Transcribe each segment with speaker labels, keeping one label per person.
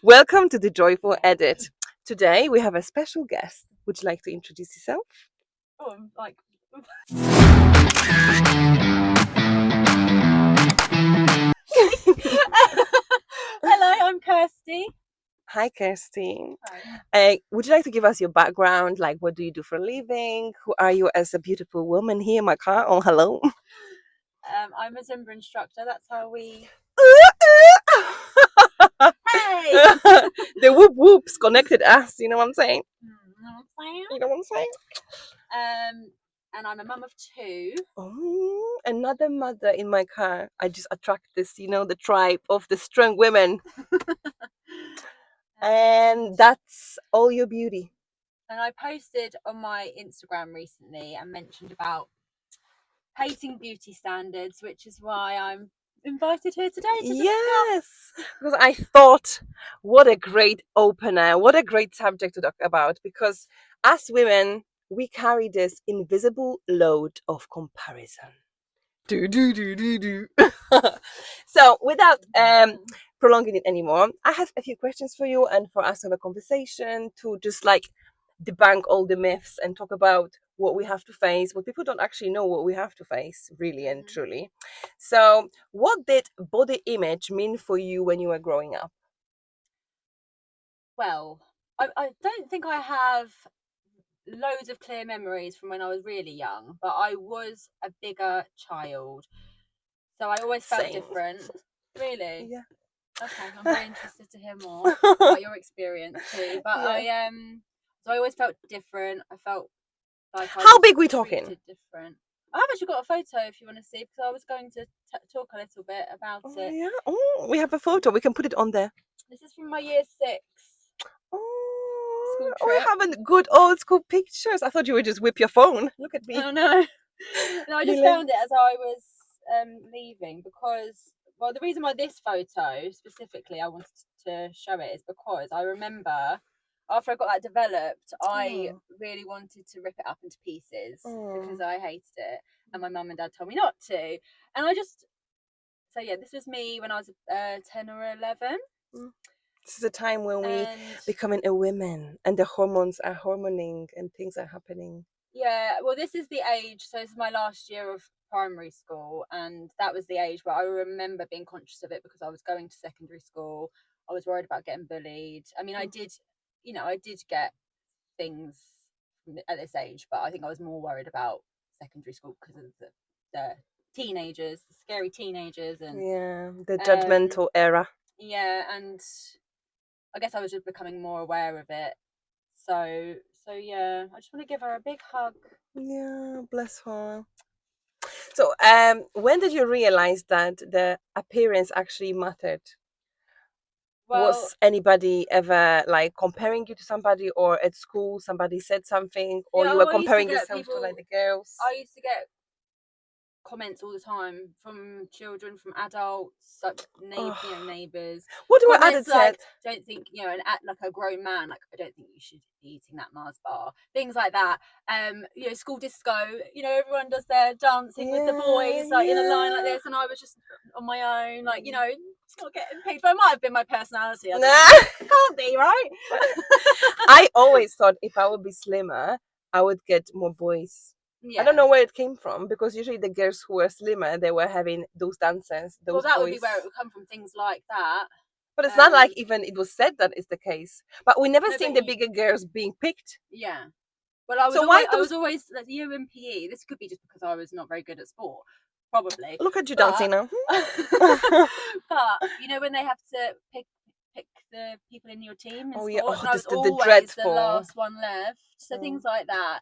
Speaker 1: Welcome to the Joyful Edit. Today we have a special guest. Would you like to introduce yourself?
Speaker 2: Oh, I'm like. Hello, I'm Kirsty.
Speaker 1: Hi, Kirsty.
Speaker 2: Hi.
Speaker 1: Would you like to give us your background? Like, what do you do for a living? Who are you as a beautiful woman here in my car? Oh, hello.
Speaker 2: I'm a Zumba instructor. That's how we.
Speaker 1: The
Speaker 2: Hey.
Speaker 1: whoop whoops connected us. You know what I'm saying?
Speaker 2: You know what I'm saying?
Speaker 1: You know what I'm saying?
Speaker 2: And I'm a mum of two.
Speaker 1: Oh, another mother in my car. I just attract this, the tribe of the strong women. And that's all your beauty.
Speaker 2: And I posted on my Instagram recently and mentioned about hating beauty standards, which is why I'm invited here today to discuss.
Speaker 1: Yes, because I thought, what a great opener, what a great subject to talk about. Because as women, we carry this invisible load of comparison. Do do do do do. So, without prolonging it anymore, I have a few questions for you and for us to have a conversation to just like debunk all the myths and talk about what we have to face, what people don't actually know what we have to face, really and truly. So, what did body image mean for you when you were growing up?
Speaker 2: Well, I don't think I have loads of clear memories from when I was really young, but I was a bigger child. So I always felt
Speaker 1: Same.
Speaker 2: different. Really?
Speaker 1: Yeah.
Speaker 2: Okay, I'm very interested to hear more about your experience too. But
Speaker 1: Yeah.
Speaker 2: so I always felt different. I felt like I
Speaker 1: How
Speaker 2: was
Speaker 1: big we talking?
Speaker 2: treated different. I have actually got a photo if you want to see, because I was going to talk a little bit about
Speaker 1: Oh,
Speaker 2: it.
Speaker 1: yeah. Oh, we have a photo. We can put it on there.
Speaker 2: This is from my year 6 school
Speaker 1: Oh, we
Speaker 2: trip.
Speaker 1: have good old school pictures. I thought you would just whip your phone. Look at me.
Speaker 2: Oh no. No, I just
Speaker 1: Really?
Speaker 2: found it as I was leaving because, well, the reason why this photo specifically I wanted to show it is because I remember after I got that developed, I
Speaker 1: Oh.
Speaker 2: really wanted to rip it up into pieces because
Speaker 1: Oh.
Speaker 2: I hated it, and my mum and dad told me not to. And I just, so yeah, this was me when I was 10 or 11.
Speaker 1: Mm. This is a time when we
Speaker 2: And
Speaker 1: becoming a woman and the hormones are hormoning and things are happening.
Speaker 2: yeah, well, this is the age. So this is my last year of primary school, and that was the age where I remember being conscious of it because I was going to secondary school. I was worried about getting bullied. I mean, I did get things at this age, but I think I was more worried about secondary school because of the teenagers, the scary teenagers, and
Speaker 1: Yeah, the judgmental era.
Speaker 2: yeah, and I guess I was just becoming more aware of it. So yeah, I just want to give her a big hug.
Speaker 1: Yeah, bless her. So, when did you realize that the appearance actually mattered?
Speaker 2: Well,
Speaker 1: Was anybody ever like comparing you to somebody, or at school somebody said something, or
Speaker 2: yeah,
Speaker 1: you were
Speaker 2: I used to
Speaker 1: comparing
Speaker 2: get
Speaker 1: yourself to like
Speaker 2: people.
Speaker 1: the girls?
Speaker 2: I used to get comments all the time from children, from adults, like
Speaker 1: Oh,
Speaker 2: neighbours.
Speaker 1: what were
Speaker 2: Comments
Speaker 1: others said?
Speaker 2: like, "Don't think like a grown man. Like, I don't think you should be eating that Mars bar." Things like that. School disco. Everyone does their dancing with the
Speaker 1: Yeah,
Speaker 2: boys, like in a line like
Speaker 1: yeah.
Speaker 2: this, and I was just on my own, like not getting paid. But it might have been my personality. I don't know.
Speaker 1: Nah.
Speaker 2: It can't be, right?
Speaker 1: I always thought if I would be slimmer, I would get more boys. I don't
Speaker 2: Yeah.
Speaker 1: know where it came from because usually the girls who were slimmer, they were having those dances,
Speaker 2: Well,
Speaker 1: those
Speaker 2: that would be
Speaker 1: boys.
Speaker 2: where it would come from. Things like that.
Speaker 1: But it's not like even it was said that is the case. But we never
Speaker 2: No,
Speaker 1: seen
Speaker 2: but
Speaker 1: the bigger girls being picked.
Speaker 2: yeah. Well, I was
Speaker 1: So why
Speaker 2: always
Speaker 1: those?
Speaker 2: like UMPE. This could be just because I was not very good at sport, probably.
Speaker 1: Look at you
Speaker 2: But
Speaker 1: dancing now.
Speaker 2: but when they have to pick the people in your team in
Speaker 1: Oh yeah.
Speaker 2: sports,
Speaker 1: Oh,
Speaker 2: and I
Speaker 1: this
Speaker 2: was
Speaker 1: the
Speaker 2: always the
Speaker 1: dreadful.
Speaker 2: last one left. So things
Speaker 1: Oh.
Speaker 2: like that,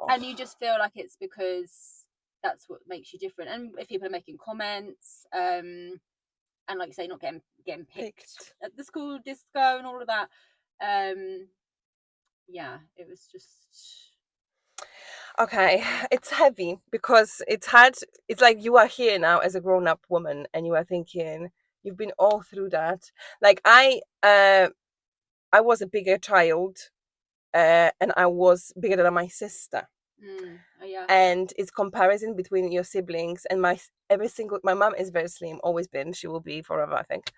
Speaker 2: and you
Speaker 1: Oh.
Speaker 2: just feel like it's because that's what makes you different. And if people are making comments, and like you say, not getting picked at the school disco and all of that, yeah, it was just.
Speaker 1: Okay, it's heavy because it's hard. It's like you are here now as a grown-up woman, and you are thinking you've been all through that. Like I was a bigger child, and I was bigger than my sister,
Speaker 2: Oh yeah.
Speaker 1: and it's comparison between your siblings. And my mom is very slim, always been, she will be forever, I think.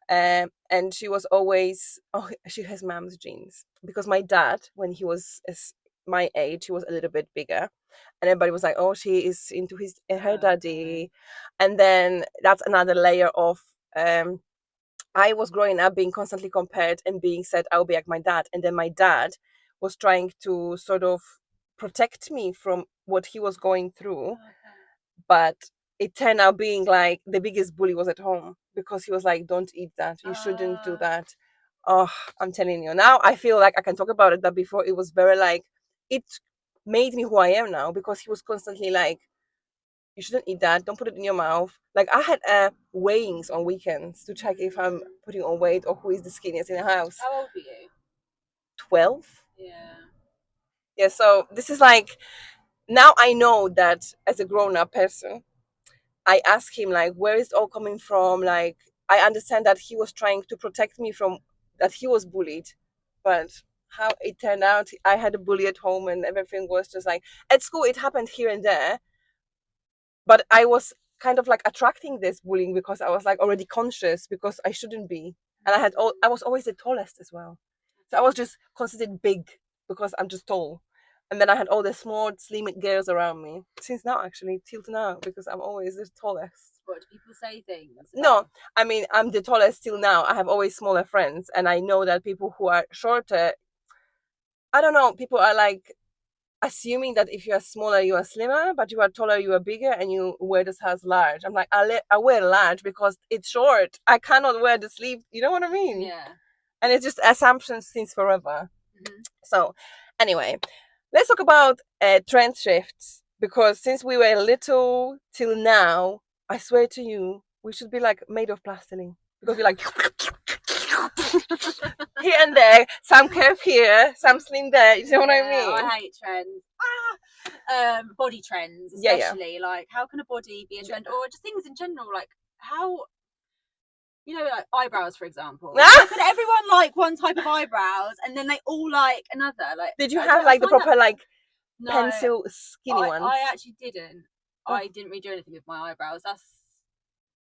Speaker 1: And she was always, oh, she has mom's genes, because my dad, when he was my age, he was a little bit bigger, and everybody was like, oh, she is into her daddy. And then that's another layer of, I was growing up being constantly compared and being said I'll be like my dad, and then my dad was trying to sort of protect me from what he was going through, but it turned out being like the biggest bully was at home, because he was like, don't eat that, you shouldn't do that. Oh, I'm telling you, now I feel like I can talk about it, but before it was very like, it made me who I am now, because he was constantly like, you shouldn't eat that, don't put it in your mouth. Like, I had weighings on weekends to check if I'm putting on weight or who is the skinniest in the house.
Speaker 2: How old were you?
Speaker 1: 12.
Speaker 2: Yeah.
Speaker 1: Yeah, so this is like, now I know that as a grown-up person, I ask him, like, where is it all coming from? Like, I understand that he was trying to protect me from that he was bullied, but how it turned out, I had a bully at home, and everything was just like, at school it happened here and there, but I was kind of like attracting this bullying because I was like already conscious, because I shouldn't be. And I was always the tallest as well. So I was just considered big because I'm just tall. And then I had all the small, slim girls around me. Since now, actually, till now, because I'm always the tallest.
Speaker 2: What, do people say things
Speaker 1: No,
Speaker 2: about...
Speaker 1: I mean, I'm the tallest till now. I have always smaller friends. And I know that people who are shorter, I don't know, people are like assuming that if you are smaller, you are slimmer, but you are taller, you are bigger, and you wear the size large. I'm like, I wear large because it's short. I cannot wear the sleeve. You know what I mean?
Speaker 2: Yeah.
Speaker 1: And it's just assumptions since forever.
Speaker 2: Mhm.
Speaker 1: So, anyway, let's talk about trend shifts, because since we were little till now, I swear to you, we should be like made of plastiline, because we're like here and there, some curve here, some slim there. You know what I mean?
Speaker 2: I hate trends. Body trends,
Speaker 1: Yeah, yeah.
Speaker 2: especially. Like, how can a body be a trend, or just things in general? Like, how, like eyebrows, for example. How could everyone like one type of eyebrows and then they all like another? Like,
Speaker 1: Did you have like the proper like
Speaker 2: No,
Speaker 1: pencil skinny ones?
Speaker 2: I actually didn't.
Speaker 1: Oh.
Speaker 2: I didn't really do anything with my eyebrows.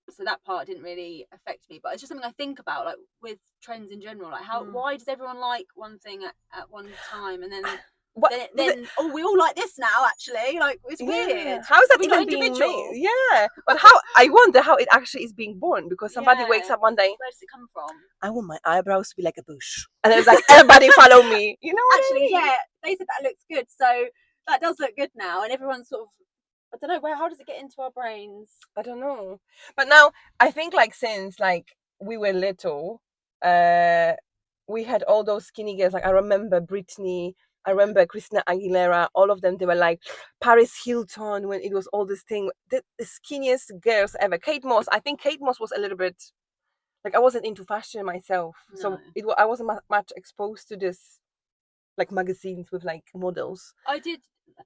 Speaker 2: So that part didn't really affect me, but it's just something I think about, like with trends in general. Like, why does everyone like one thing at one time, and then then oh, we all like this now? Actually, like, it's weird.
Speaker 1: How is that
Speaker 2: We're not
Speaker 1: even being
Speaker 2: individual.
Speaker 1: made? Yeah, but how? I wonder how it actually is being born, because somebody wakes up one day.
Speaker 2: Where does it come from?
Speaker 1: I want my eyebrows to be like a bush, and it's like, everybody follow me. You know what
Speaker 2: Actually,
Speaker 1: I mean?
Speaker 2: yeah, they said that looks good, so that does look good now, and everyone's sort of, I don't know, how does it get into our brains?
Speaker 1: I don't know. But now I think, like, since like we were little, we had all those skinny girls. Like, I remember Britney, I remember Christina Aguilera, all of them, they were like Paris Hilton, when it was all this thing, the skinniest girls ever. Kate Moss, I think Kate Moss was a little bit like, I wasn't into fashion myself, so I wasn't much exposed to this, like, magazines with like models.
Speaker 2: I did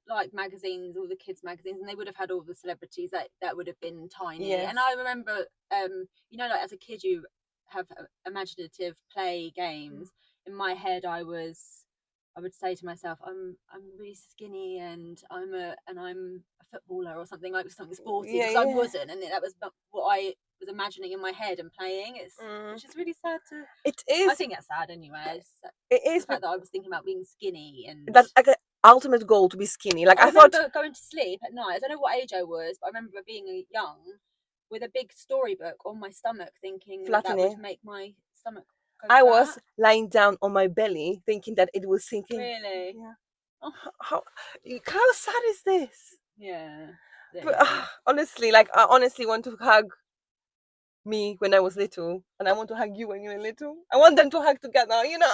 Speaker 2: like magazines, all the kids magazines, and they would have had all the celebrities that would have been tiny.
Speaker 1: Yes.
Speaker 2: And I remember, like as a kid, you have imaginative play games. In my head, I would say to myself, I'm really skinny, and I'm a footballer or something, like something sporty, because I wasn't, and that was what I was imagining in my head and playing. Which is really sad to.
Speaker 1: It is.
Speaker 2: I think that's sad anyway.
Speaker 1: It is
Speaker 2: the fact that I was thinking about being skinny, and
Speaker 1: that's like an ultimate goal, to be skinny. Like, I
Speaker 2: remember
Speaker 1: thought
Speaker 2: going to sleep at night. I don't know what age I was, but I remember being young with a big storybook on my stomach, thinking that would make my stomach go flat.
Speaker 1: was lying down on my belly, thinking that it was sinking.
Speaker 2: Really?
Speaker 1: Yeah. How sad is this?
Speaker 2: Yeah.
Speaker 1: But, honestly, like, I honestly want to hug me when I was little, and I want to hug you when you were little. I want them to hug together, you know.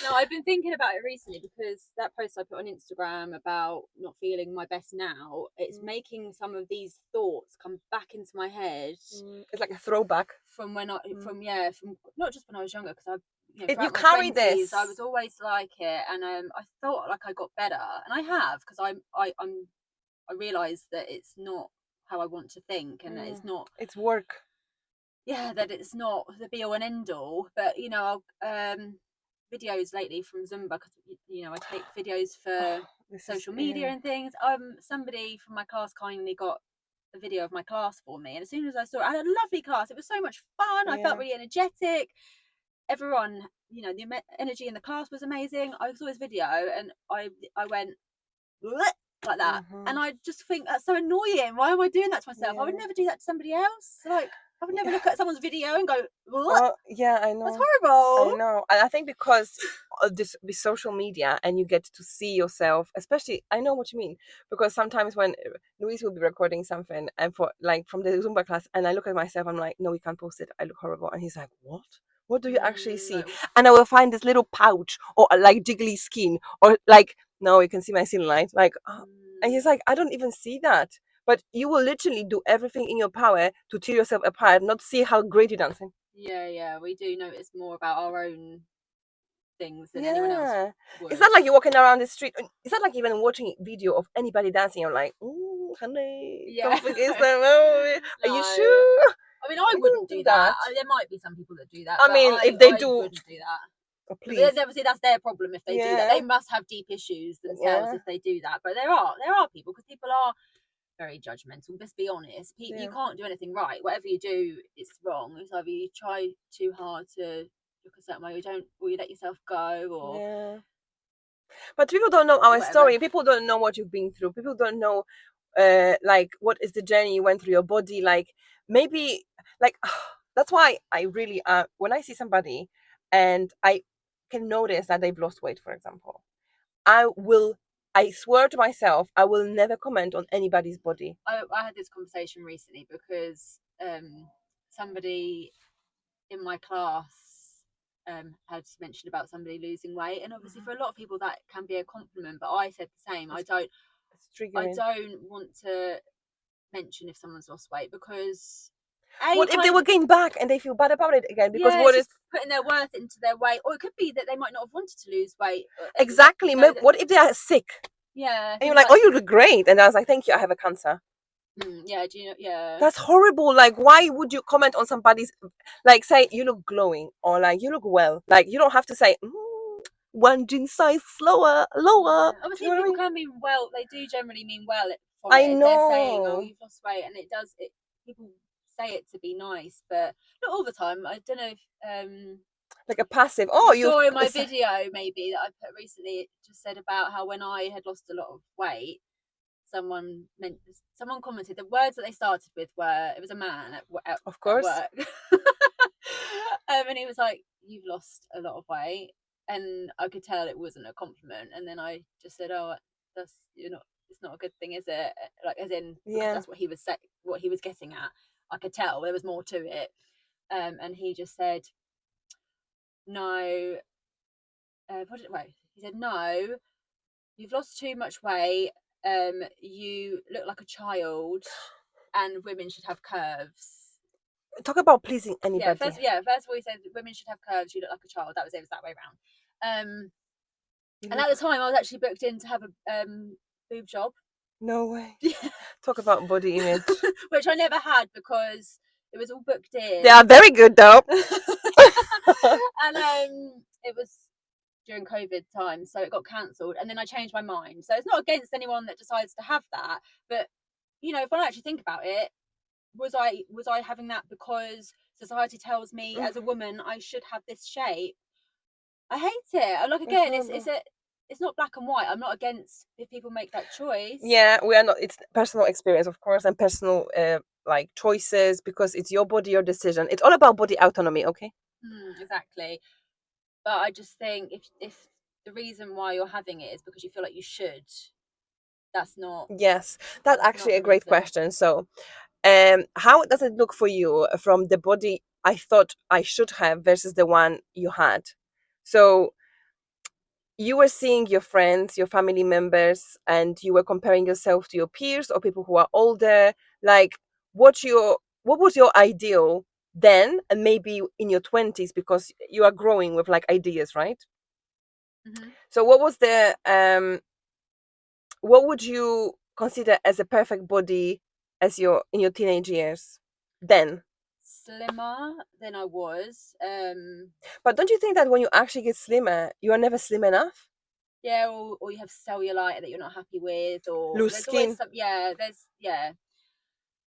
Speaker 2: No, I've been thinking about it recently, because that post I put on Instagram about not feeling my best now, it's making some of these thoughts come back into my head.
Speaker 1: It's like a throwback
Speaker 2: from when from not just when I was younger, because
Speaker 1: you carry this.
Speaker 2: I was always like it, and I thought like I got better, and I have, because I realised that it's not how I want to think, and that it's
Speaker 1: work.
Speaker 2: Yeah, that it's not the be all and end all. But videos lately from Zumba, because I take videos for social media and things. Somebody from my class kindly got a video of my class for me, and as soon as I saw it, I had a lovely class. It was so much fun. I felt
Speaker 1: Yeah.
Speaker 2: really energetic. Everyone, the energy in the class was amazing. I saw this video and I went like that, and I just think that's so annoying. Why am I doing that to myself? I would
Speaker 1: Yeah.
Speaker 2: never do that to somebody else. Like, I would never look at someone's video and go,
Speaker 1: Oh, yeah, I
Speaker 2: that's
Speaker 1: know. I
Speaker 2: horrible.
Speaker 1: know. And I think because of this with social media and you get to see yourself, especially, I know what you mean. Because sometimes when Louise will be recording something and for like from the Zumba class, and I look at myself, I'm like, no, we can't post it. I look horrible. And he's like, what? What do you actually see?
Speaker 2: No.
Speaker 1: And I will find this little pouch or like jiggly skin or like, no, you can see my cellulite. Like, and he's like, I don't even see that. But you will literally do everything in your power to tear yourself apart, not see how great you're dancing.
Speaker 2: Yeah, we do notice more about our own things than anyone else
Speaker 1: Yeah.
Speaker 2: would.
Speaker 1: It's not like you're walking around the street. It's not like even watching a video of anybody dancing. You're like, honey,
Speaker 2: Yeah.
Speaker 1: something is there. Oh, are you
Speaker 2: No.
Speaker 1: sure?
Speaker 2: I mean, I
Speaker 1: We
Speaker 2: wouldn't
Speaker 1: don't do
Speaker 2: do that.
Speaker 1: that.
Speaker 2: There might be some people that do that,
Speaker 1: I
Speaker 2: but
Speaker 1: mean, if they
Speaker 2: I
Speaker 1: do,
Speaker 2: wouldn't do that.
Speaker 1: oh,
Speaker 2: But
Speaker 1: please.
Speaker 2: obviously, that's their problem if they do that.
Speaker 1: Yeah.
Speaker 2: They must have deep issues themselves
Speaker 1: Yeah.
Speaker 2: if they do that. But there are people, because people are very judgmental. Let's be honest.
Speaker 1: Yeah.
Speaker 2: You can't do anything right. Whatever you do, it's wrong. It's either you try too hard to look a certain way, or you let yourself go, or
Speaker 1: Yeah. But people don't know our
Speaker 2: whatever.
Speaker 1: story. People don't know what you've been through. People don't know, like, what is the journey you went through your body. Like, maybe, like, that's why I really, when I see somebody and I can notice that they've lost weight, for example, I swear to myself, I will never comment on anybody's body.
Speaker 2: I had this conversation recently because somebody in my class had mentioned about somebody losing weight, and obviously for a lot of people that can be a compliment, but I said the same.
Speaker 1: It's
Speaker 2: I
Speaker 1: triggering.
Speaker 2: don't want to mention if someone's lost weight, because
Speaker 1: What if they will gain back and they feel bad about it again? Because
Speaker 2: yeah,
Speaker 1: what
Speaker 2: it's
Speaker 1: if
Speaker 2: just putting their worth into their weight, or it could be that they might not have wanted to lose weight.
Speaker 1: exactly?
Speaker 2: You know,
Speaker 1: What if they are sick
Speaker 2: yeah,
Speaker 1: and you're like, oh, you look great, and I was like, thank you, I have a cancer.
Speaker 2: yeah, do you know? Yeah,
Speaker 1: That's horrible. Like, why would you comment on somebody's, like, say you look glowing or like you look well? Like, you don't have to say one jean size lower.
Speaker 2: yeah.
Speaker 1: Do
Speaker 2: Obviously,
Speaker 1: you know what I
Speaker 2: people
Speaker 1: mean?
Speaker 2: can mean well. They do generally mean well from
Speaker 1: I
Speaker 2: it if they're saying, "Oh,
Speaker 1: know,
Speaker 2: you've lost weight," and it does. People say it to be nice, but not all the time. I don't know if
Speaker 1: like a passive. Oh,
Speaker 2: you
Speaker 1: you.
Speaker 2: saw in my video maybe that I put recently. It just said about how when I had lost a lot of weight, someone commented the words that they started with were, it was a man at
Speaker 1: Of course.
Speaker 2: work. And he was like, "You've lost a lot of weight," and I could tell it wasn't a compliment, and then I just said, "Oh, that's it's not a good thing, is it?" Like, as in, because
Speaker 1: Yeah.
Speaker 2: that's what he was getting at. I could tell there was more to it. And he just said, "No." He said, "No, you've lost too much weight. You look like a child, and women should have curves."
Speaker 1: Talk about pleasing
Speaker 2: Yeah,
Speaker 1: anybody.
Speaker 2: first of all, he said women should have curves. You look like a child. It was that way around. And at the time, I was actually booked in to have a boob job.
Speaker 1: No way. Talk about body image.
Speaker 2: Which I never had because it was all booked in.
Speaker 1: They are very good though.
Speaker 2: And it was during COVID time, so it got cancelled, and then I changed my mind. So it's not against anyone that decides to have that, but if I actually think about it, was I having that because society tells me as a woman I should have this shape? I hate it. Like, again, it's not black and white. I'm not against if people make that choice.
Speaker 1: Yeah, we are not. It's personal experience, of course, and personal like choices, because it's your body, your decision. It's all about body autonomy. Okay.
Speaker 2: Exactly. But I just think if the reason why you're having it is because you feel like you should, that's not.
Speaker 1: Yes, that's actually a great
Speaker 2: reason.
Speaker 1: question. So, how does it look for you from the body I thought I should have versus the one you had? So you were seeing your friends, your family members, and you were comparing yourself to your peers or people who are older. Like, what was your ideal then, and maybe in your 20s, because you are growing with like ideas, right? So what was the what would you consider as a perfect body as in your teenage years then?
Speaker 2: Slimmer than I was.
Speaker 1: But don't you think that when you actually get slimmer, you are never slim enough?
Speaker 2: Yeah, or you have cellulite that you're not happy with, or
Speaker 1: Loose
Speaker 2: there's
Speaker 1: skin.
Speaker 2: always some. Yeah, there's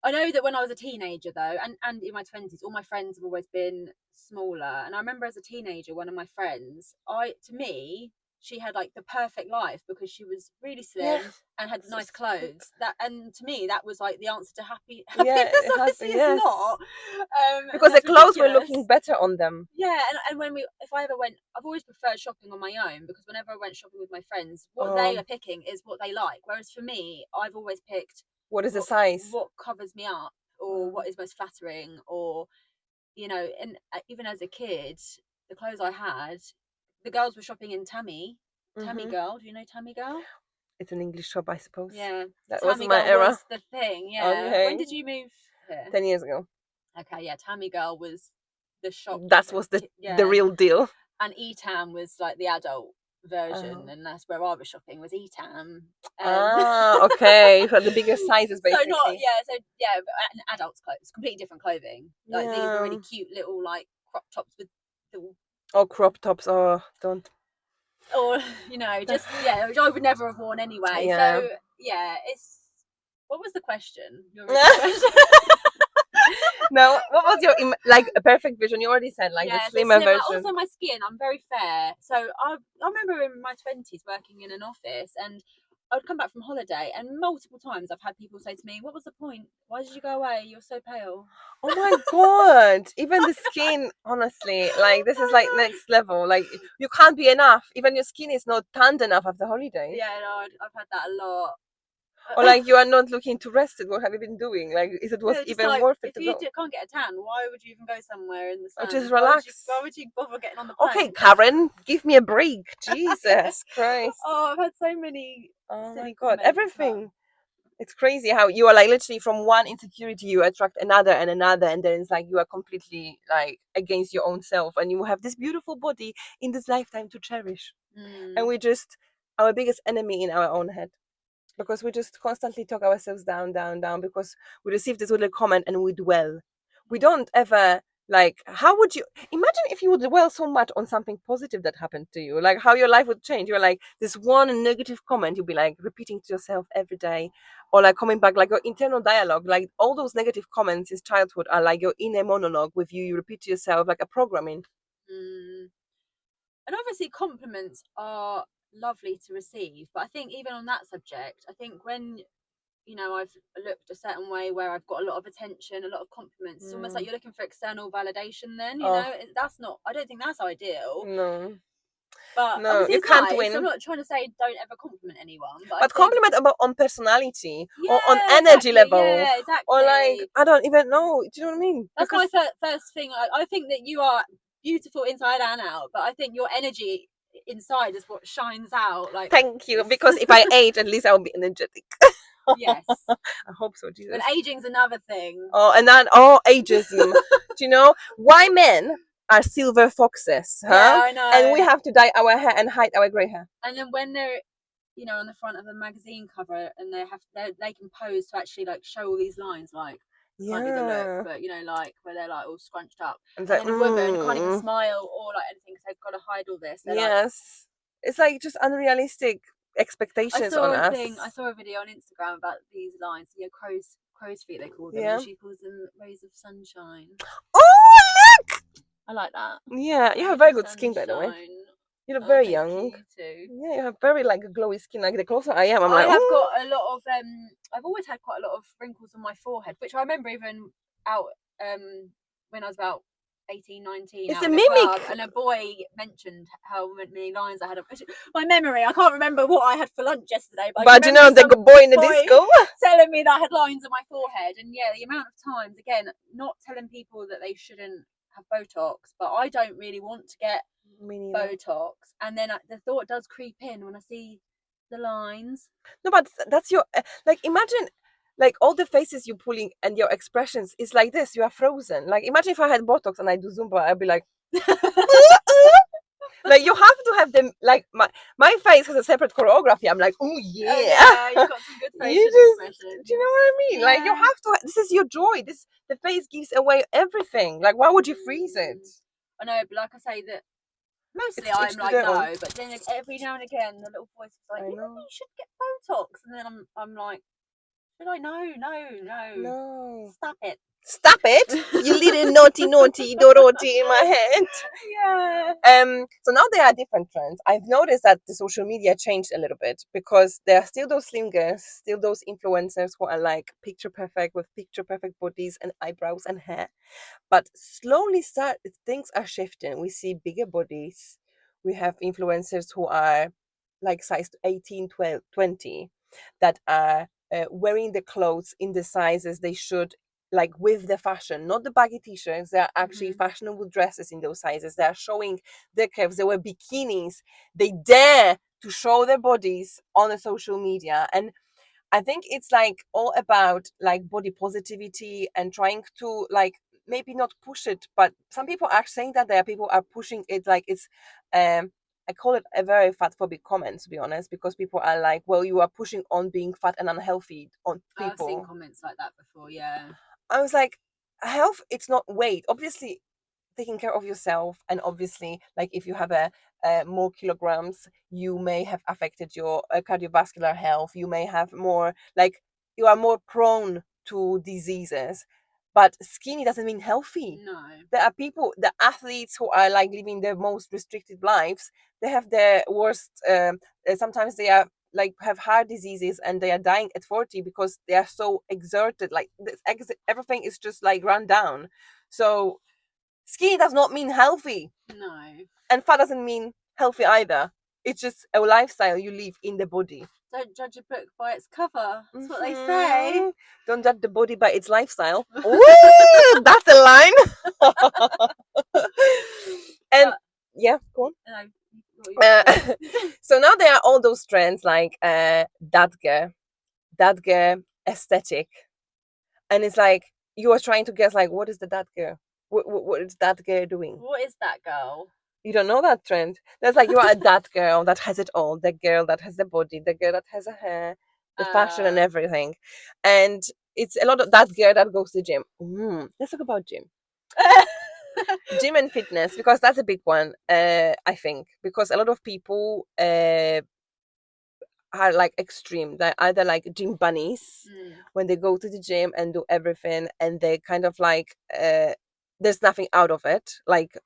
Speaker 2: I know that when I was a teenager though, and in my 20s, all my friends have always been smaller. And I remember as a teenager, one of my friends, to me, she had like the perfect life because she was really
Speaker 1: Yeah.
Speaker 2: slim and had
Speaker 1: So
Speaker 2: nice
Speaker 1: stupid.
Speaker 2: clothes. And to me, that was like the answer to
Speaker 1: Yeah,
Speaker 2: happiness. Obviously, it's
Speaker 1: yes.
Speaker 2: not.
Speaker 1: Because the
Speaker 2: That's
Speaker 1: clothes were
Speaker 2: ridiculous.
Speaker 1: looking better on them.
Speaker 2: Yeah, and if I ever went, I've always preferred shopping on my own because whenever I went shopping with my friends, what they are picking is what they like. Whereas for me, I've always picked
Speaker 1: What is the size?
Speaker 2: what covers me up or what is most flattering, or and even as a kid, the clothes I had, the girls were shopping in Tammy Girl. Do you know Tammy Girl?
Speaker 1: It's an English shop, I suppose.
Speaker 2: Yeah,
Speaker 1: That was
Speaker 2: Tammy
Speaker 1: my
Speaker 2: Girl
Speaker 1: era.
Speaker 2: was the thing. Yeah, when
Speaker 1: Okay.
Speaker 2: did you move here?
Speaker 1: 10 years ago.
Speaker 2: Okay, yeah, Tammy Girl was the shop.
Speaker 1: That was the real deal.
Speaker 2: And Etam was like the adult version, and that's where I was shopping, was Etam.
Speaker 1: Okay, for the bigger sizes, basically.
Speaker 2: So adults' clothes, completely different clothing. Like these were really cute little like crop tops with little.
Speaker 1: Oh, crop tops. Oh, don't.
Speaker 2: Or just which I would never have worn anyway.
Speaker 1: Yeah.
Speaker 2: So yeah, it's. What was the question? Your original question?
Speaker 1: No, what was your like a perfect vision? You already said like the slimmer version.
Speaker 2: Also, my skin, I'm very fair. So I remember in my 20s working in an office, and I would come back from holiday, and multiple times I've had people say to me, "What was the point? Why did you go away? You're so pale."
Speaker 1: Oh my god! Even the skin, honestly, like this is like next level. Like you can't be enough. Even your skin is not tanned enough after holidays.
Speaker 2: Yeah, no, I've had that a lot.
Speaker 1: Or like you are not looking to rest it. What have you been doing? Like, is it was even
Speaker 2: like,
Speaker 1: worth it
Speaker 2: if
Speaker 1: to
Speaker 2: you
Speaker 1: go?
Speaker 2: can't get a tan, why would you even go somewhere in the sun?
Speaker 1: Just relax.
Speaker 2: Why would you bother getting on the plane?
Speaker 1: Okay, Karen, give me a break. Jesus Christ.
Speaker 2: Oh, I've had so many.
Speaker 1: Oh my
Speaker 2: silly
Speaker 1: god,
Speaker 2: comments,
Speaker 1: everything. It's crazy how you are like literally from one insecurity you attract another and another, and then it's like you are completely like against your own self, and you have this beautiful body in this lifetime to cherish. And we just our biggest enemy in our own head, because we just constantly talk ourselves down, down, down, because we receive this little comment and we dwell. We don't ever like, how would you imagine if you would dwell so much on something positive that happened to you, like how your life would change? You're like this one negative comment you'll be like repeating to yourself every day, or like coming back, like your internal dialogue, like all those negative comments in childhood are like your inner monologue with you repeat to yourself like a programming.
Speaker 2: And obviously compliments are lovely to receive, but I think even on that subject, I think when I've looked a certain way where I've got a lot of attention, a lot of compliments, it's almost like you're looking for external validation then, that's not, I don't think that's ideal.
Speaker 1: No.
Speaker 2: But
Speaker 1: No,
Speaker 2: obviously
Speaker 1: you
Speaker 2: it's
Speaker 1: can't
Speaker 2: nice.
Speaker 1: win.
Speaker 2: I'm not trying to say don't ever compliment anyone, but
Speaker 1: But compliment about on personality or on
Speaker 2: yeah,
Speaker 1: energy
Speaker 2: exactly,
Speaker 1: level,
Speaker 2: yeah, exactly.
Speaker 1: or like I don't even know. Do you know what I mean?
Speaker 2: That's my first thing. I think that you are beautiful inside and out, but I think your energy inside is what shines out. Like,
Speaker 1: thank you, because if I age, at least I'll be energetic.
Speaker 2: yes,
Speaker 1: I hope so, Jesus.
Speaker 2: but aging's another thing.
Speaker 1: Oh, and then ageism. Do you know why men are silver foxes? Huh?
Speaker 2: Yeah, I know.
Speaker 1: And we have to dye our hair and hide our grey hair.
Speaker 2: And then when they're on the front of a magazine cover, and they can pose to actually like show all these lines, like can't do the look, but like where they're like all scrunched up, and then a woman can't even smile or like anything because they've got to hide all this.
Speaker 1: Yes, it's like just unrealistic expectations on us.
Speaker 2: I saw a video on Instagram about these lines. Crow's feet they call them. Yeah. And she calls them rays of sunshine.
Speaker 1: Oh, look!
Speaker 2: I like that.
Speaker 1: Yeah, you have very good skin, by the way. You look very young.
Speaker 2: You too.
Speaker 1: Yeah, you have very like glowy skin. Like the closer I am, I'm like,
Speaker 2: I have got a lot of I've always had quite a lot of wrinkles on my forehead, which I remember even out when I was about 18, 19.
Speaker 1: It's a mimic.
Speaker 2: And a boy mentioned how many lines I had. My memory, I can't remember what I had for lunch yesterday. But
Speaker 1: you know, the boy in the disco
Speaker 2: telling me that I had lines on my forehead, and yeah, the amount of times, again, not telling people that they shouldn't have Botox, but I don't really want to get Botox, and then the thought does creep in when I see the lines. No,
Speaker 1: but that's your like, imagine like all the faces you're pulling and your expressions is like this. You are frozen. Like imagine if I had Botox and I do Zumba, I'd be like like you have to have them, like my face has a separate choreography. I'm like, oh yeah,
Speaker 2: you got some good facial expressions.
Speaker 1: Do you know what I mean? Yeah. Like you have to. This is your joy. The face gives away everything. Like why would you freeze it?
Speaker 2: I know, but like I say that. Mostly I'm like no, but then every now and again the little voice is like, you should get Botox, and then I'm like, Should I? No.
Speaker 1: No.
Speaker 2: Stop it.
Speaker 1: Stop it! You little naughty Dorothy in my head.
Speaker 2: Yeah.
Speaker 1: So now there are different trends. I've noticed that the social media changed a little bit because there are still those slim girls, still those influencers who are like picture perfect with picture perfect bodies and eyebrows and hair. But slowly start things are shifting. We see bigger bodies. We have influencers who are like size 18, 12, 20 that are wearing the clothes in the sizes they should, like with the fashion, not the baggy t-shirts. They are actually fashionable dresses in those sizes. They are showing their curves. They wear bikinis. They dare to show their bodies on the social media. And I think it's like all about like body positivity and trying to like maybe not push it, but some people are saying that there are people are pushing it like it's I call it a very fat phobic comment, to be honest, because people are like, well, you are pushing on being fat and unhealthy on
Speaker 2: I've seen
Speaker 1: people.
Speaker 2: comments like that before. Yeah.
Speaker 1: I was like, health, it's not weight. Obviously, taking care of yourself, and obviously, like if you have a more kilograms, you may have affected your cardiovascular health. You may have more, like you are more prone to diseases. But skinny doesn't mean healthy.
Speaker 2: No.
Speaker 1: There are people, the athletes who are like living their most restricted lives. They have their worst. Sometimes they are like have heart diseases and they are dying at 40 because they are so exerted. Like everything is just like run down. So skinny does not mean healthy,
Speaker 2: No.
Speaker 1: and fat doesn't mean healthy either. It's just a lifestyle you live in the body.
Speaker 2: Don't judge a book by its cover. That's what they say.
Speaker 1: Mhm. Don't judge the body by its lifestyle. Ooh, that's a line. And
Speaker 2: But
Speaker 1: yeah, go on.
Speaker 2: no, what were you gonna say?
Speaker 1: So now there are all those trends like that girl aesthetic, and it's like you are trying to guess like what is the that girl? What is that girl doing?
Speaker 2: What is that girl?
Speaker 1: You don't know that trend. There's like you are that girl that has it all, the girl that has the body, the girl that has the hair, the fashion and everything. And it's a lot of that girl that goes to the gym. Let's talk about gym. Gym and fitness, because that's a big one, I think. Because a lot of people are like extreme. They're either like gym bunnies when they go to the gym and do everything, and they kind of like there's nothing out of it. Like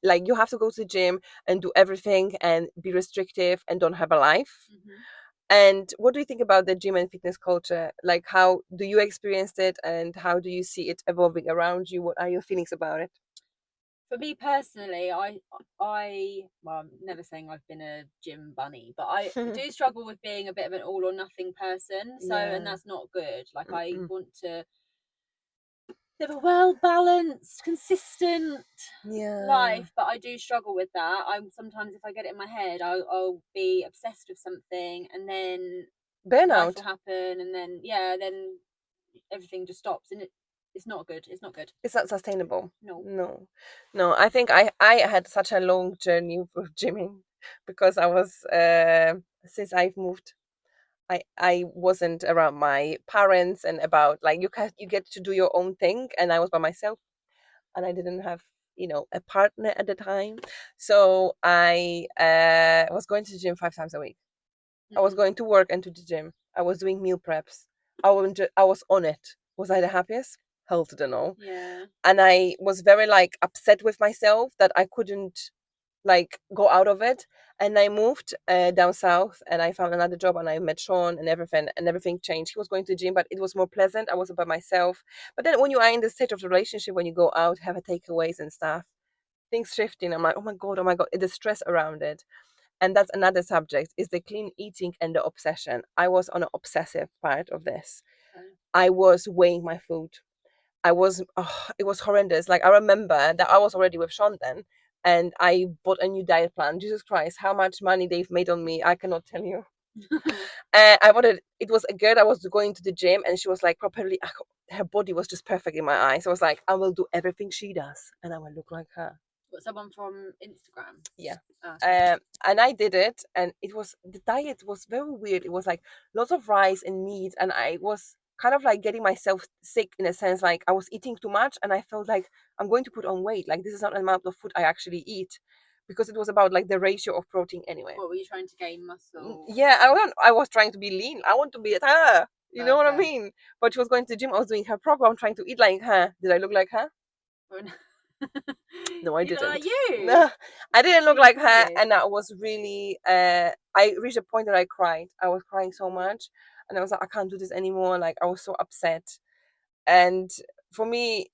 Speaker 1: like you have to go to the gym and do everything and be restrictive and don't have a life. And what do you think about the gym and fitness culture? Like, how do you experience it, and how do you see it evolving around you? What are your feelings about it?
Speaker 2: For me personally, well, I'm never saying I've been a gym bunny, but I do struggle with being a bit of an all or nothing person. So, and
Speaker 1: Yeah.
Speaker 2: that's not good. Like, I
Speaker 1: Mm-mm.
Speaker 2: want to live a well balanced, consistent
Speaker 1: Yeah.
Speaker 2: life, but I do struggle with that. I'm sometimes, if I get it in my head, I'll be obsessed with something, and then life will
Speaker 1: Burnout.
Speaker 2: happen, and then yeah, then everything just stops, and it's not good. It's not good.
Speaker 1: It's not sustainable.
Speaker 2: No.
Speaker 1: No, no. I think I had such a long journey with gymming because I was since I've moved. I wasn't around my parents and about like you get to do your own thing, and I was by myself, and I didn't have a partner at the time, so I was going to the gym 5 times a week. I was going to work and to the gym. I was doing meal preps. I was on it. Was I the happiest? Hell to the no.
Speaker 2: Yeah.
Speaker 1: And I was very like upset with myself that I couldn't like go out of it. And I moved down south, and I found another job, and I met Sean, and everything changed. He was going to the gym, but it was more pleasant. I wasn't by myself. But then when you are in the state of the relationship, when you go out, have a takeaways and stuff, things shifting. I'm like, oh my god, the stress around it. And that's another subject, is the clean eating and the obsession. I was on an obsessive part of this.
Speaker 2: Okay.
Speaker 1: I was weighing my food. It was horrendous. Like I remember that I was already with Sean then, and I bought a new diet plan. Jesus Christ, how much money they've made on me, I cannot tell you. I bought it was a girl that was going to the gym, and she was like properly, her body was just perfect in my eyes. I was like, I will do everything she does, and I will look like her.
Speaker 2: What, someone from Instagram?
Speaker 1: Yeah.
Speaker 2: Oh, okay.
Speaker 1: And I did it, and the diet was very weird. It was like lots of rice and meat, and I was kind of like getting myself sick in a sense, like I was eating too much, and I felt like I'm going to put on weight. Like this is not an amount of food I actually eat, because it was about like the ratio of protein anyway.
Speaker 2: What were you trying to gain muscle?
Speaker 1: Yeah, I was trying to be lean. I want to be at her. You know what I
Speaker 2: Okay.
Speaker 1: mean? But she was going to the gym. I was doing her program, trying to eat like her. Did I look like her? No, I
Speaker 2: You look like
Speaker 1: didn't.
Speaker 2: you.
Speaker 1: No, I didn't look
Speaker 2: You
Speaker 1: like her,
Speaker 2: did.
Speaker 1: and I was really. I reached a point that I cried. I was crying so much, and I was like, I can't do this anymore. Like I was so upset, and for me,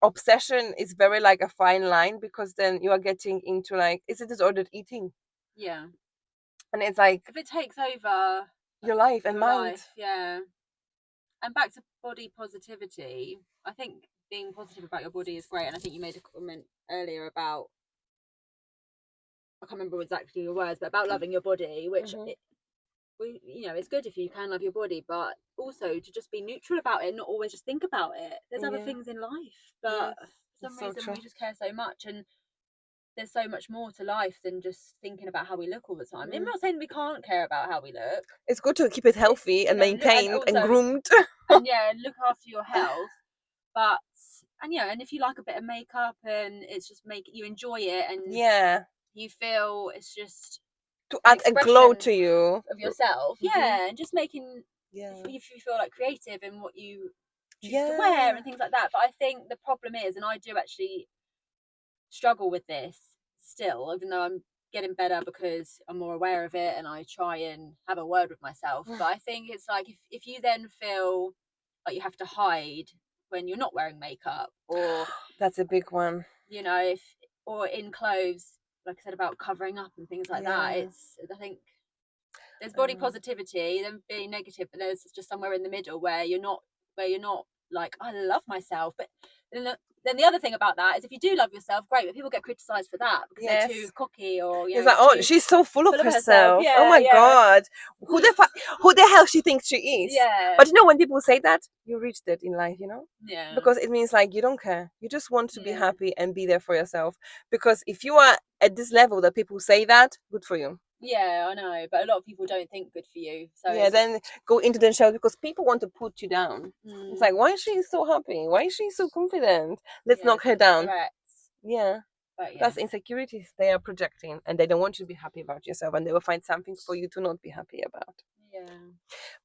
Speaker 1: obsession is very like a fine line because then you are getting into like, is it disordered eating?
Speaker 2: Yeah.
Speaker 1: And it's like
Speaker 2: If it takes over
Speaker 1: your life and
Speaker 2: your
Speaker 1: mind.
Speaker 2: life, yeah. And back to body positivity, I think being positive about your body is great. And I think you made a comment earlier about, I can't remember exactly your words, but about loving your body, which
Speaker 1: Mhm.
Speaker 2: it's good if you can love your body, but also to just be neutral about it, not always just think about it. There's other
Speaker 1: Yeah.
Speaker 2: things in life, but
Speaker 1: Yes.
Speaker 2: for some
Speaker 1: It's so
Speaker 2: reason
Speaker 1: true.
Speaker 2: we just care so much, and there's so much more to life than just thinking about how we look all the time. I'm
Speaker 1: Mm.
Speaker 2: not saying we can't care about how we look.
Speaker 1: It's good to keep it
Speaker 2: It's,
Speaker 1: healthy and
Speaker 2: and
Speaker 1: maintained and
Speaker 2: also,
Speaker 1: groomed.
Speaker 2: and yeah, look after your health. But and if you like a bit of makeup and it's just make you enjoy it and
Speaker 1: Yeah.
Speaker 2: you feel it's just
Speaker 1: To
Speaker 2: an
Speaker 1: add a glow
Speaker 2: expression
Speaker 1: to you.
Speaker 2: of yourself,
Speaker 1: Hmm.
Speaker 2: yeah, and just making,
Speaker 1: Yeah.
Speaker 2: if you feel like creative in what you choose to wear
Speaker 1: Yeah.
Speaker 2: and things like that. But I think the problem is, and I do actually struggle with this still, even though I'm getting better because I'm more aware of it and I try and have a word with myself. But I think it's like, if you then feel like you have to hide when you're not wearing makeup, or
Speaker 1: That's a big one.
Speaker 2: if, or in clothes, like I said about covering up and things like that,
Speaker 1: Yeah.
Speaker 2: I think there's
Speaker 1: I
Speaker 2: body
Speaker 1: know.
Speaker 2: positivity, then being negative, but there's just somewhere in the middle where you're not like, I love myself. But then the other thing about that is, if you do love yourself, great, but people get criticized for that because they're too
Speaker 1: Yes.
Speaker 2: cocky, or
Speaker 1: It's like, oh,
Speaker 2: too
Speaker 1: she's so full of
Speaker 2: full of herself.
Speaker 1: herself. Oh
Speaker 2: Yeah,
Speaker 1: my
Speaker 2: yeah,
Speaker 1: God. Who the hell she thinks she is?
Speaker 2: yeah,
Speaker 1: But when people say that, you reached it in life.
Speaker 2: yeah,
Speaker 1: Because it means like you don't care. You just want to be
Speaker 2: yeah,
Speaker 1: happy and be there for yourself. Because if you are at this level that people say that, good for you.
Speaker 2: yeah. I know, but a lot of people don't think good for you, so
Speaker 1: Yeah,
Speaker 2: it's just,
Speaker 1: then go into the shell because people want to put you down. It's like, why is she so happy? Why is she so confident? Let's
Speaker 2: yeah,
Speaker 1: knock
Speaker 2: it's
Speaker 1: her
Speaker 2: like a
Speaker 1: down.
Speaker 2: threat.
Speaker 1: Yeah.
Speaker 2: But yeah,
Speaker 1: That's insecurities they are projecting and they don't want you to be happy about yourself and they will find something for you to not be happy about.
Speaker 2: yeah,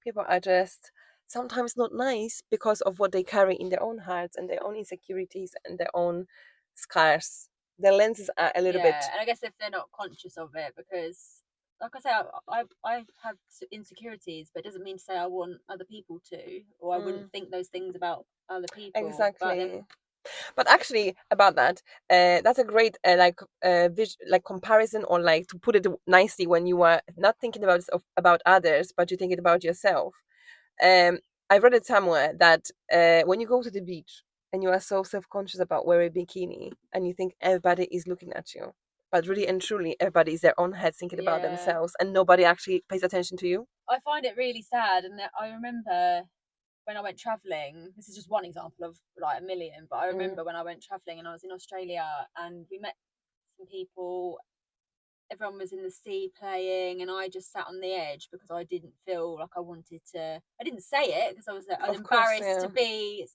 Speaker 1: People are just sometimes not nice because of what they carry in their own hearts and their own insecurities and their own scars. Their lenses are a little bit.
Speaker 2: yeah. And I guess if they're not conscious of it, because like I say, I have insecurities, but it doesn't mean to say I want other people to, or I wouldn't
Speaker 1: Mm,
Speaker 2: think those things about other people. But then,
Speaker 1: exactly. But actually, about that, that's a great like comparison, or like to put it nicely, when you are not thinking about others, but you're thinking about yourself. Um, I read it somewhere that when you go to the beach and you are so self-conscious about wearing a bikini and you think everybody is looking at you, but really and truly everybody is their own head thinking about
Speaker 2: yeah,
Speaker 1: themselves and nobody actually pays attention to you.
Speaker 2: I find it really sad. And I remember when I went traveling. This is just one example of like a million. But I
Speaker 1: Mm,
Speaker 2: remember when I went traveling and I was in Australia and we met some people. Everyone was in the sea playing, and I just sat on the edge because I didn't feel like I wanted to. I didn't say it because I was
Speaker 1: of course,
Speaker 2: embarrassed to
Speaker 1: yeah,
Speaker 2: be.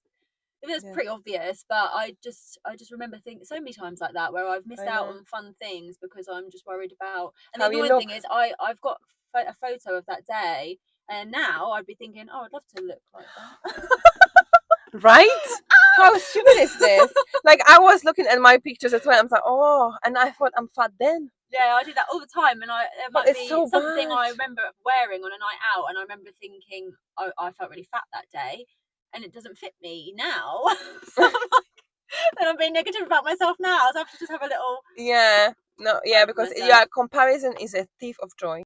Speaker 2: It was
Speaker 1: yeah,
Speaker 2: pretty obvious, but I just remember thinking so many times like that where I've missed
Speaker 1: I
Speaker 2: out
Speaker 1: know
Speaker 2: on fun things because I'm just worried about. And the
Speaker 1: how you
Speaker 2: annoying thing
Speaker 1: look,
Speaker 2: is, I've got a photo of that day, and now I'd be thinking, oh, I'd love to look like that.
Speaker 1: right? How stupid is this? Like I was looking at my pictures as well. I'm like, oh, and I thought I'm fat then,
Speaker 2: Yeah, I do that all the time, and there
Speaker 1: but
Speaker 2: might
Speaker 1: it's
Speaker 2: be
Speaker 1: so
Speaker 2: something
Speaker 1: bad.
Speaker 2: I remember wearing on a night out, and I remember thinking, I felt really fat that day, and it doesn't fit me now. So I'm like, then I'm being negative about myself now. So I have to just have a little
Speaker 1: Yeah, no, yeah,
Speaker 2: word with
Speaker 1: because
Speaker 2: myself.
Speaker 1: yeah, comparison is a thief of joy.